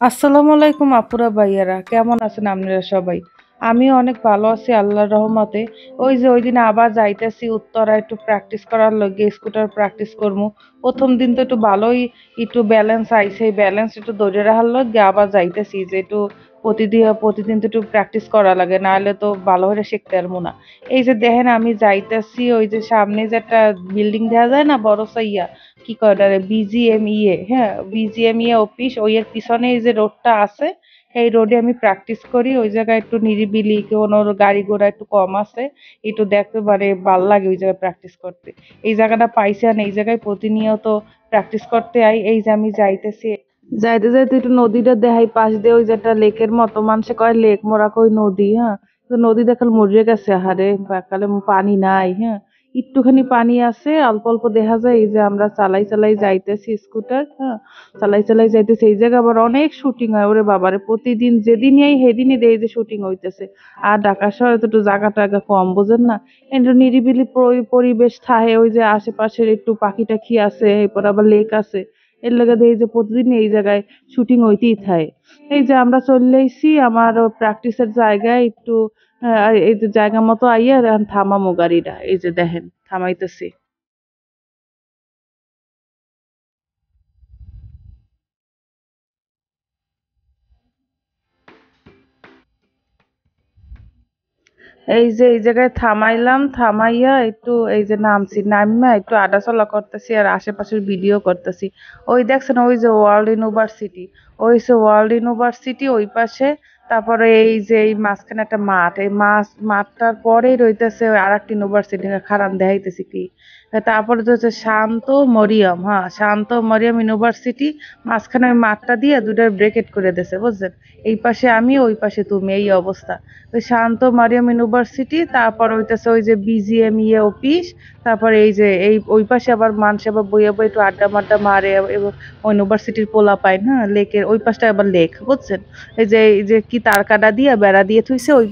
আসসালামু আলাইকুম আপুরা ভাইয়ারা, কেমন আছেন আপনারা সবাই? আমি অনেক ভালো আছি আল্লাহর রহমতে। ওই যে ওই দিন আবার যাইতেছি উত্তরা একটু প্র্যাকটিস করার লগে, স্কুটার প্র্যাকটিস করবো। প্রথম দিন তো একটু ভালোই, একটু ব্যালেন্স আইছে, ব্যালেন্স একটু ধরে রাখার লগে আবার যাইতেছি যে একটু প্রতিদিন প্রতিদিন তো একটু প্র্যাকটিস করা লাগে, নাহলে তো ভালো করে শিখতে পারবো না। এই যে দেখেন আমি যাইতেছি, ওই যে সামনে যে একটা বিল্ডিং দেখা যায় না, বড় সাইয়া, কি কয় ওটারে, বিজিএমইএ, হ্যাঁ বিজিএমইএ অফিস, ওই এর পিছনে এই যে রোডটা আছে, এই রোডে আমি প্র্যাকটিস করি। ওই জায়গায় একটু নিরিবিলি, কোনো গাড়ি ঘোড়া একটু কম আছে, একটু দেখতে মানে ভাল লাগে ওই জায়গায় প্র্যাকটিস করতে। এই জায়গাটা পাইছি আর এই জায়গায় প্রতিনিয়ত প্র্যাকটিস করতে আই। এই যে আমি যাইতেছি, যাইতে যাইতে একটু নদীটা দেখাই পাশ দিয়ে, ওই যে একটা লেকের মতো, মানুষে কয় লেক, মোরা কই নদী। হ্যাঁ, তো নদী দেখাল মরিয়ে গেছে, হারে কালে পানি নাই। হ্যাঁ, একটুখানি পানি আছে, অল্প অল্প দেখা যায়। এই যে আমরা চালাই চালাই যাইতেছি স্কুটার, হ্যাঁ চালাই চালাই যাইতেছি। এই জায়গা আবার অনেক শুটিং হয়, ওরে বাবারে, প্রতিদিন যেদিনই সেদিনই দেই যে শুটিং হইতেছে। আর ঢাকা শহরে তো একটু জায়গা টাগা কম, বোঝেন না, একটু নিরিবিলি পরিবেশ থাকে, ওই যে আশেপাশের একটু পাখি টাখি আছে, এরপর আবার লেক আছে। এর লেগে দেই যে প্রতিদিন এই জায়গায় শুটিং হইতেই থাকে। এই যে আমরা চলে আইছি আমার প্র্যাকটিসের জায়গায় একটু, এই যে জায়গা মতো আইয়া এখন থামামো গাড়িটা, এই যে দেখেন থামাইতেছি। এই যে এই জায়গায় থামাইলাম, থামাইয়া একটু এই যে নামছি, নামিয়া একটু আটাচলা করতেছি আর আশেপাশের ভিডিও করতেছি। ওই দেখছেন ওই যে ওয়ার্ল্ড ইউনিভার্সিটি, ওই যে ওয়ার্ল্ড ইউনিভার্সিটি ওই পাশে। তারপরে এই যে এই মাঝখানে একটা মাঠ, এই মাঠটার পরেই রইতেছে আর একটা ইউনিভার্সিটি, খারান দেখাইতেছি কি। তারপরে তো হচ্ছে শান্ত মরিয়ম, হ্যাঁ শান্ত মরিয়ম ইউনিভার্সিটি। মাঝখানে ওই মাঠটা দিয়ে দুটার ব্রেকেট করে দিয়েছে, বুঝছেন? এই পাশে আমি, ওই পাশে তুমি, এই অবস্থা। ওই শান্ত মারিয়াম ইউনিভার্সিটি, তারপর হইতেছে ওই যে বিজিএমইএ অফিস। তারপরে এই যে এই ওই পাশে আবার মানুষ আবার বইয়া বই একটু আড্ডা মাড্ডা মারে, এবং ওই ইউনিভার্সিটির পোলা পায়, হ্যাঁ লেকের ওই পাশটা আবার লেক, বুঝছেন? এই যে কি তার কাটা দিয়া বেড়া দিয়ে থুইছে ওই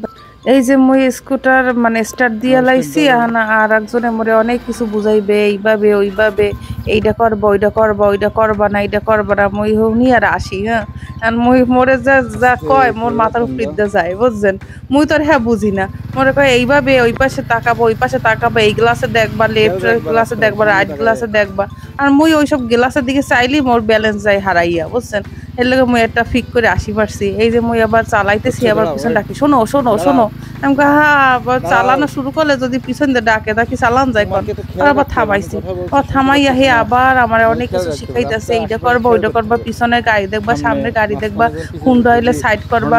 এই যে মুই স্কুটার মানে স্টার্ট দিয়া লাইছি, আহানা আর একজনে মোরে অনেক কিছু বুঝাইবে, এইভাবে ওইভাবে, এইটা করবা ওইটা করবা, ওইটা করবা না এইটা করবা না, মুই হুনি আর আসি। হ্যাঁ, আর মুই মোরে যা যা কয় মোর মাথার উপর দিয়ে যায়, বুঝছেন? মুই তো আর হ্যাঁ বুঝি না। মনে কয় এইভাবে ওই পাশে তাকাবো, ওই পাশে তাকাবো, এই গ্লাসে দেখবা, লেফট গ্লাসে দেখবা, রাইট গ্লাসে দেখবা। আর মুই ওইসব গ্লাসের দিকে চাইলেই মোর ব্যালেন্স যায় হারাইয়া, বুঝছেন? এর লগে মুই একটা ফিক করে আসি পারছি। এই যে মুই আবার চালাইতেছি, আবার পিছন ডাকি, শোনো শোনো শোনো। আমি কই, হ্যাঁ আবার চালানো শুরু করলে যদি পিছন দিয়ে ডাকে ডাকি চালান যায় কোন। আর আবার থামাইছি। ও থামাইয়া হে আবার আমার অনেক কিছু শিখাইতেছে, এইটা করবা ওইটা করবা, পিছনে গাড়ি দেখবা, সামনে গাড়ি দেখবা, হুন্ডা হইলে সাইড করবা,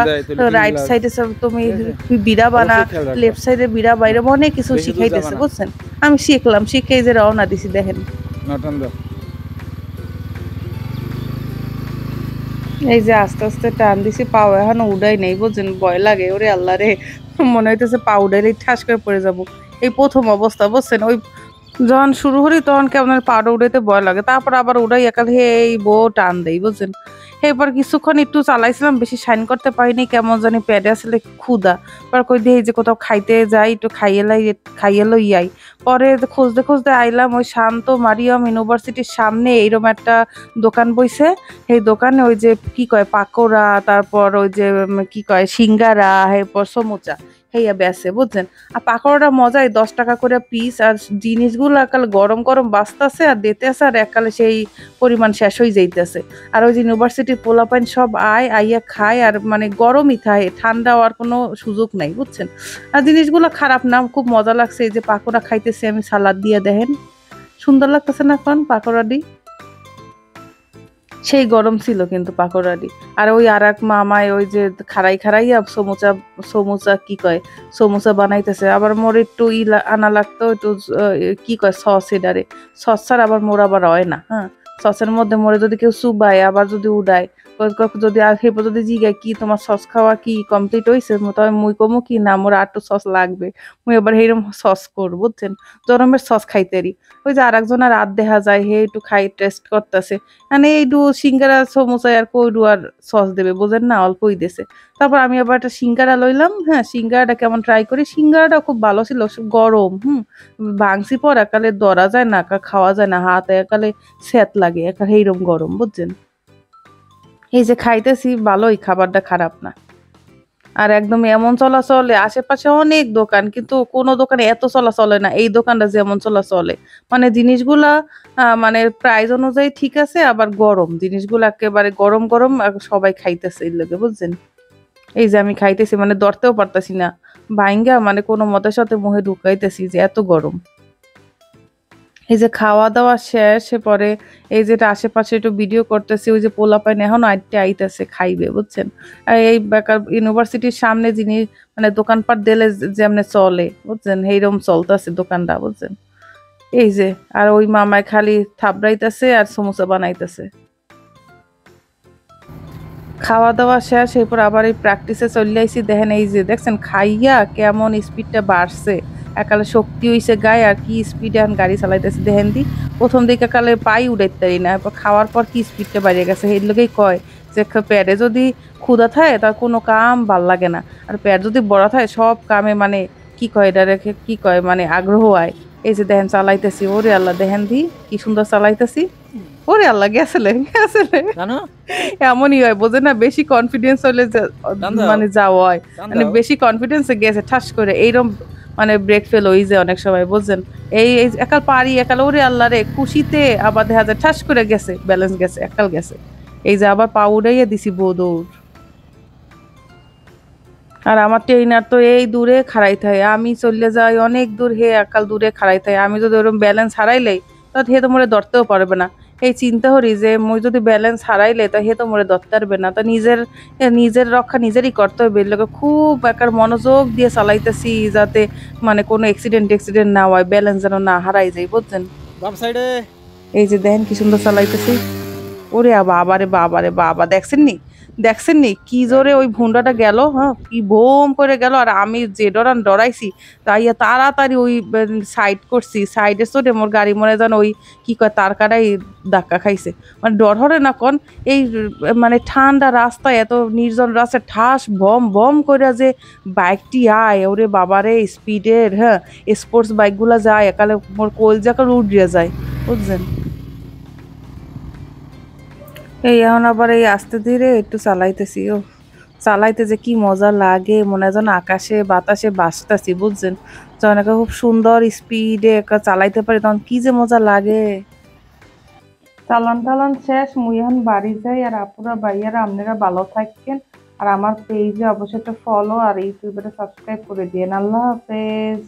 রাইট সাইডে তুমি বিড়া বানা, লেফট সাইডে বিড়া বাইরে, অনেক কিছু শিখাইতেছে, বুঝছেন? আমি শিখলাম, শিখে এই যে রওনা দিছি, দেখেন। এই যে আস্তে আস্তে টান দিছি, পাও এখনো উড়াই নেই, বুঝছেন? ভয় লাগে, ওরে আল্লাহ রে, মনে হইতেছে পা উড়াইলে ঠাস করে পড়ে যাব। এই প্রথম অবস্থা, বুঝছেন? ওই যখন শুরু করি তখন কেমন পাউডার উঠাইতে ভয় লাগে, তারপর আবার উঠাই একাল হে এই বউ টান দেই, বুঝছেন? এবার কিছুক্ষণ একটু চালাইছিলাম, বেশি শাইন করতে পারিনি, কেমন জানি পেটে আসলে ক্ষুধা। এবার কই দিয়ে যে কোথাও খাইতে যাই, একটু খাইয়ে লই আই। পরে খুঁজতে খুঁজতে আইলাম ওই শান্ত মারিয়াম ইউনিভার্সিটির সামনে এইরকম একটা দোকান বইছে। এই দোকানে ওই যে কি কয় পাকোড়া, তারপর ওই যে কি কয় সিঙ্গারা, এরপর সমুচা, হেইয়া বেছে, বুঝছেন? আর পাকোড়াটা মজাই, 10 টাকা করে পিস। আর জিনিসগুলো একালে গরম গরম বাঁচতেছে আর দিতে আছে, আর একালে সেই পরিমাণ শেষ হয়ে যাইতেছে। আর ওই যে ইউনিভার্সিটির পোলাপাইন সব আইয়া খায়, আর মানে গরমই থাকে, ঠান্ডা হওয়ার কোনো সুযোগ নাই, বুঝছেন? আর জিনিসগুলো খারাপ না, খুব মজা লাগছে। এই যে পাকোড়া খাইতেছি আমি সালাদ দিয়ে, দেখেন সুন্দর লাগতেছে না এখন পাকোড়াটি? সেই গরম ছিল কিন্তু পাকোড়াটি। আর ওই আর এক মামায় ওই যে খাড়াই খাড়াইয়া সমুচা, সমুচা কি কয়, সমুচা বানাইতেছে। আবার মোর একটু আনা লাগতো একটু, কি কয় সস, এডারে সস ছাড়া আবার মোর আবার হয় না। হ্যাঁ, সসের মধ্যে মোরে যদি কেউ চুবায়, আবার যদি উড়ায়, যদি আর হেপো যদি জিগায় কি তোমার সস খাওয়া কি কমপ্লিট হয়েছে, তবে মুই কমু কি না মোর আর একটু সস লাগবে। মুই এবার সেইরকম সস করবো, বুঝছেন? গরমের সস খাইতেরি। ওই যে আর একজনের রাত দেখা যায়, হে একটু খাই টেস্ট করতেছে, মানে এইটু সিঙ্গারা সমোসায় আর কইডু আর সস দেবে, বোঝেন না, অল্পই দেছে। তারপর আমি আবার একটা সিঙ্গারা লইলাম, হ্যাঁ সিঙ্গারাটা কেমন ট্রাই করি। সিঙ্গারাটা খুব ভালো ছিল, গরম। ভাঙছি পর একালে ধরা যায় না, খাওয়া যায় না, হাতে একালে স্যাত লাগে, একা এইরকম গরম, বুঝছেন? এই যে খাইতেছি ভালোই, খাবারটা খারাপ না। আর একদম এমন চলাচলে, আশেপাশে অনেক দোকান কিন্তু কোনো দোকানে এত চলাচলে না, এই দোকানটা যেমন চলাচলে। মানে জিনিসগুলা মানে প্রাইস অনুযায়ী ঠিক আছে, আবার গরম জিনিসগুলো একেবারে গরম গরম, আর সবাই খাইতেছে এই লোকে, বুঝছেন। এই যে আমি খাইতেছি মানে ধরতেও পারতাছি না, ভাইঙ্গা মানে কোনো মতের সাথে মুখে ঢুকাইতেছি যে এত গরম। এই যে খাওয়া দাওয়া শেষ পরে এই যেটা আশেপাশে একটু ভিডিও করতেছি, ওই যে পোলাপাইন এখন আইতে আইতেছে খাইবে, বুঝছেন। আর এই বেকার ইউনিভার্সিটির সামনে যিনি মানে দোকানপাট দিলে যেমনে চলে, বুঝছেন, এইরকম চলতেছে দোকানটা, বুঝছেন। এই যে আর ওই মামায় খালি থাবড়াইতেছে আর সমোসা বানাইতেছে। খাওয়া দাওয়া শেষ, এরপর আবার এই প্র্যাকটিসে চলে আইছি। দেখেন এই যে দেখছেন খাইয়া কেমন স্পিডটা বাড়ছে, একালে শক্তি হইছে গায়ে, আর কি স্পিডে এখন গাড়ি চালাইতেছে দেখেন দি। প্রথম দিকে কালে পাই উড়াইতে পারি না, এরপর খাওয়ার পর কি স্পিডটা বাড়িয়ে গেছে। এই লোকেই কয় যে পেটে যদি ক্ষুধা থাকে তার কোনো কাম ভাল লাগে না, আর পেট যদি বড় থাকে সব কামে মানে কি কয় এটা রেখে কি কয় মানে আগ্রহ হয়। এই যে দেখেন চালাইতেছি, ওরে আল্লাহ দেখেন দি কি সুন্দর চালাইতেছি। ওরে আল্লাহ গেছিলে গেছিলে, জানো এমনই হয় বোঝে না, বেশি কনফিডেন্স হলে টান দাও মানে যাওয়া হয়, টান মানে দাও বেশি কনফিডেন্সে গেছে ঠাস করে এইরকম, মানে ব্রেক ফেল হয়ে যায় অনেক সময়, বুঝছেন। এই একাল পারি একাল ওরে আল্লাহ রে খুশিতে আবার দেখা যায় ঠাস করে গেছে, ব্যালেন্স গেছে, একাল গেছে। এই যে আবার পা উড়াইয়া দিছি দৌড়। আর আমার ট্রেনার তো এই দূরে খাড়াই থাকে, আমি চলে যাই অনেক দূর, হে একাল দূরে খাড়াই থাকে। আমি যদি ওরকম ব্যালেন্স হারাইলেই তো হে তো মোরে ধরতেও পারবে না। এই চিন্তা করি যে মই যদি ব্যালেন্স হারাইলে তো হে তো মোরে ধরতে পারবে না, তো নিজের রক্ষা নিজেরই করতে হবে। এর লগে খুব একার মনোযোগ দিয়ে চালাইতেছি যাতে মানে কোনো অ্যাক্সিডেন্ট না হয়, ব্যালেন্স যেন না হারাই যায়, বুঝছেন। বাম সাইডে এই যে দেখেন কি সুন্দর চালাইতেছি। ওরে বাবারে বাবারে বাবা, দেখছেন নি কি জোরে ওই ভুন্ডাটা গেল, হ্যাঁ কি বোম করে গেল। আর আমি যে ডরাইছি, তাই তাড়াতাড়ি ওই সাইড করছি, সাইডে চড়ে মোর গাড়ি মনে যেন ওই কি কয় তার কাটাই ধাক্কা খাইছে। মানে ডর হরে না কোন এই মানে ঠান্ডা রাস্তায় এত নির্জন রাস্তায় ঠাস বম বম করে যে বাইকটি আয়, ওরে বাবারে স্পিডের, হ্যাঁ স্পোর্টস বাইকগুলা যায় একালে মোর কলজাকার উড়িয়ে যায়, বুঝছেন। এই এখন আবার এই আস্তে ধীরে একটু চালাইতেছি, ও চালাইতে যে কি মজা লাগে, মনে হয় যেন আকাশে বাতাসে বাসতাছি, বুঝছেন। যখন একা খুব সুন্দর স্পিডে একা চালাইতে পারি তখন কি যে মজা লাগে। চালান টালান শেষ, মুই এখন বাড়ি যাই। আর আপুরা ভাইয়ারা আপনারা ভালো থাকেন, আর আমার পেজে অবশ্যই একটা ফলো আর ইউটিউবে সাবস্ক্রাইব করে দিয়েন। আল্লাহ হাফেজ।